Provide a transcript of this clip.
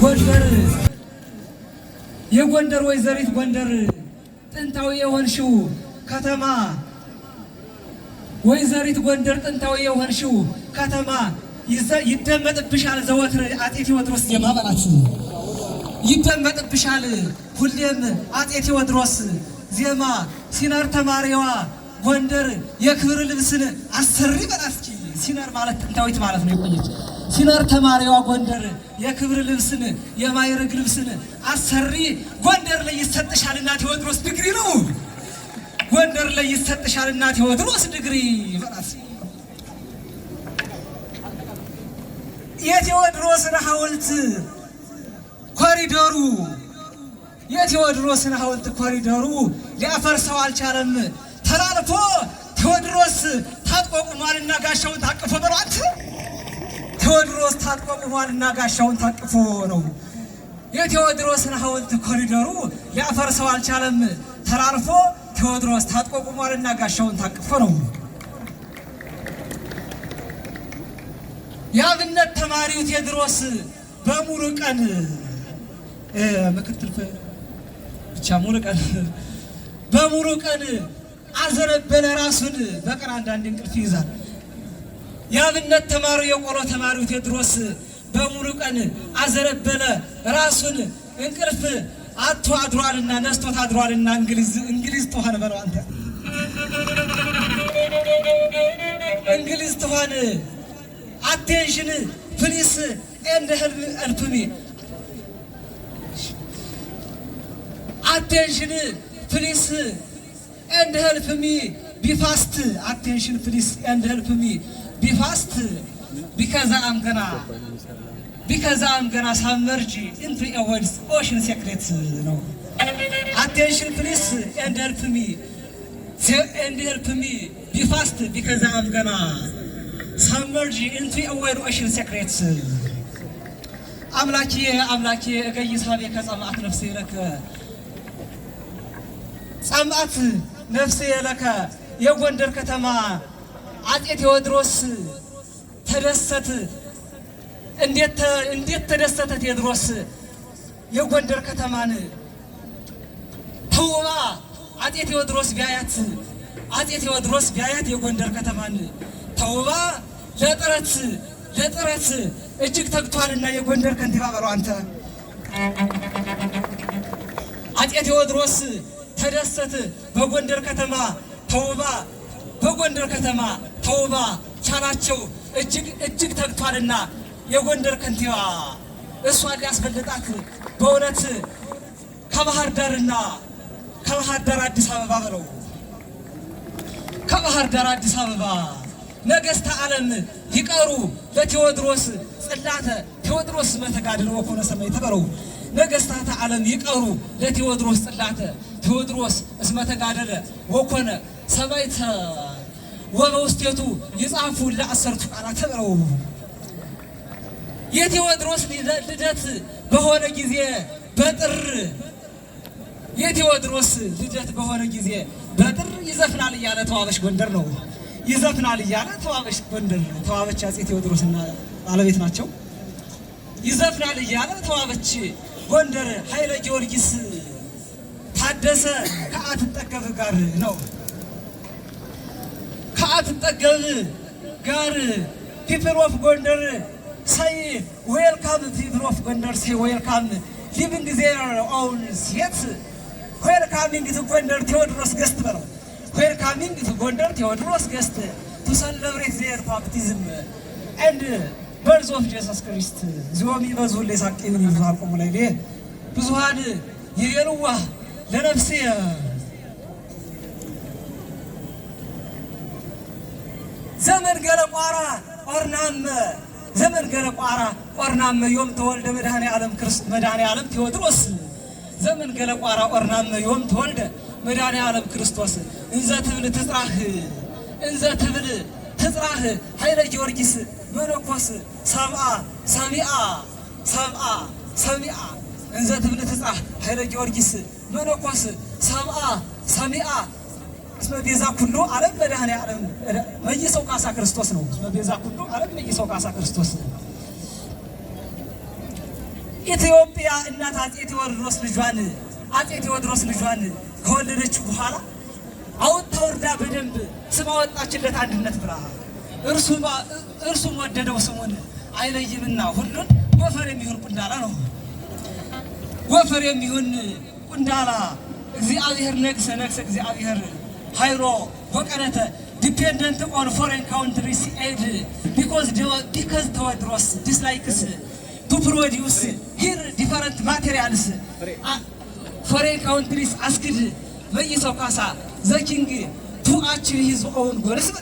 ጎንደር የጎንደር ወይዘሪት ጎንደር ጥንታዊ የሆንሽው ከተማ ወይዘሪት ጎንደር ጥንታዊ የሆንሽው ከተማ ይደመጥብሻል ዘወትር አጤ ቴዎድሮስ ዜማ በላት ይደመጥብሻል ሁሌም አጤ ቴዎድሮስ ዜማ ሲነር ተማሪዋ ጎንደር የክብር ልብስን አሰሪ በላት እስኪ ሲነር ማለት ጥንታዊት ማለት ነው የቆየች ሲነር ተማሪዋ ጎንደር የክብር ልብስን የማይረግ ልብስን አሰሪ ጎንደር ላይ ይሰጥሻልና ቴዎድሮስ ዲግሪ ነው ጎንደር ላይ ይሰጥሻልና ቴዎድሮስ ዲግሪ በላት የቴዎድሮስን ሐውልት ኮሪደሩ የቴዎድሮስን ሐውልት ኮሪደሩ ሊያፈርሰው አልቻለም ተላልፎ ቴዎድሮስ ታጥቆ ቆሟልና ጋሻውን ታቅፎ በሏት ቴዎድሮስ ታጥቆ ቆሟልና ጋሻውን ታቅፎ ነው የቴዎድሮስን ሐውልት ኮሪደሩ ሊያፈርሰው አልቻለም ተላልፎ ቴዎድሮስ ታጥቆ ቆሟልና ጋሻውን ታቅፎ ነው የአብነት ተማሪው ቴዎድሮስ በሙሉ ቀን ምክትል ብቻ ሙሉ ቀን በሙሉ ቀን አዘነበለ ራሱን በቀን አንዳንድ እንቅልፍ ይይዛል የአብነት ተማሪው የቆሎ ተማሪው ቴዎድሮስ በሙሉ ቀን አዘነበለ ራሱን እንቅልፍ አጥቶ አድሯልና ነስቶት አድሯልና እንግሊዝ ተሆነ በለው አንተ እንግሊዝ ተሆነ attention please and help me attention please and help me be fast attention please and help me be fast because I'm gonna submerge into a world's ocean secrets no attention please and help me be fast because I'm gonna submerge into a world ocean secrets አምላኬ እገይሳቤ ከጸማት ነፍሴ ለከ ጸማት ነፍሴ ለከ የጎንደር ከተማ አጤ ቴዎድሮስ ተደሰተ እንዴት ተደሰተ ቴዎድሮስ የጎንደር ከተማን ተውባ አጤ ቴዎድሮስ ቢያያት የጎንደር ከተማን ተውባ ለጥረት እጅግ ተግቷልና የጎንደር ከንቲባ በለው አንተ አጤ ቴዎድሮስ ተደሰተ በጎንደር ከተማ ተውባ ቻላቸው እጅግ ተግቷልና የጎንደር ከንቲባ እሷን ሊያስፈልጣት በእውነት ከባህር ዳር አዲስ አበባ በለው ከባህር ዳር አዲስ አበባ ነገስተ ዓለም ይቀሩ ለቴዎድሮስ ጽላተ ቴዎድሮስ መተጋድል ወኮነ ሰማይ ተበረው ነገስታተ ዓለም ይቀሩ ለቴዎድሮስ ጽላተ ቴዎድሮስ እስመተጋደለ ወኮነ ሰማይተ ወበውስቴቱ ይጻፉ ለአሰርቱ ቃላት ተበረው የቴዎድሮስ ልደት በሆነ ጊዜ በጥር የቴዎድሮስ ልደት በሆነ ጊዜ በጥር ይዘፍናል እያለ ተዋበሽ ጎንደር ነው ይዘፍናል እያለ ተዋበሽ ጎንደር ተዋበች አፄ ቴዎድሮስና ባለቤት ናቸው ይዘፍናል እያለ ተዋበች ጎንደር ኃይለ ጊዮርጊስ ታደሰ ከአትጠገብ ጋር ነው ከአትጠገብ ጋር people of ጎንደር say welcome people of ጎንደር say welcome living their own seats welcoming to ጎንደር ቴዎድሮስ ገስት በለው welcoming to ጎንደር ቴዎድሮስ ገስት to celebrate their baptism and birth of Jesus Christ ዞሚ በዙል ለሳቂን ይዟል ቆሞ ላይ ብዙሃን የየሩዋ ለነፍሴ ዘመን ገለቋራ ኦርናም ዮም ተወልደ መድኃኔ ዓለም ቴዎድሮስ ዘመን ገለቋራ ኦርናም ዮም ተወልደ መድኃኔ ዓለም ክርስቶስ እንዘ ትብል ትጽራህ ኃይለ ጊዮርጊስ መነኮስ ሰሚአ እንዘ ትብል ትጽራህ ኃይለ ጊዮርጊስ መነኮስ ሰሚአ እስመ ቤዛ ኩሉ ዓለም መድኃኔ ዓለም መይሰው ካሳ ክርስቶስ ነው እስመ ቤዛ ኩሉ ዓለም መይሰው ካሳ ክርስቶስ ኢትዮጵያ እናት አፄ ቴዎድሮስ ልጇን ከወለደችው በኋላ አውጥታ ወርዳ በደንብ ስም አወጣችለት አንድነት ብላ። እርሱም ወደደው ስሙን አይለይምና ሁሉን ወፈር የሚሆን ቁንዳላ ነው። ወፈር የሚሆን ቁንዳላ እግዚአብሔር ነግሰ እግዚአብሔር ሃይሮ ወቀረተ dependent on foreign countries aid because Tewodros dislikes to produce here different materials. Foreign countries asked Meiso Kasa the king to achieve his own goals.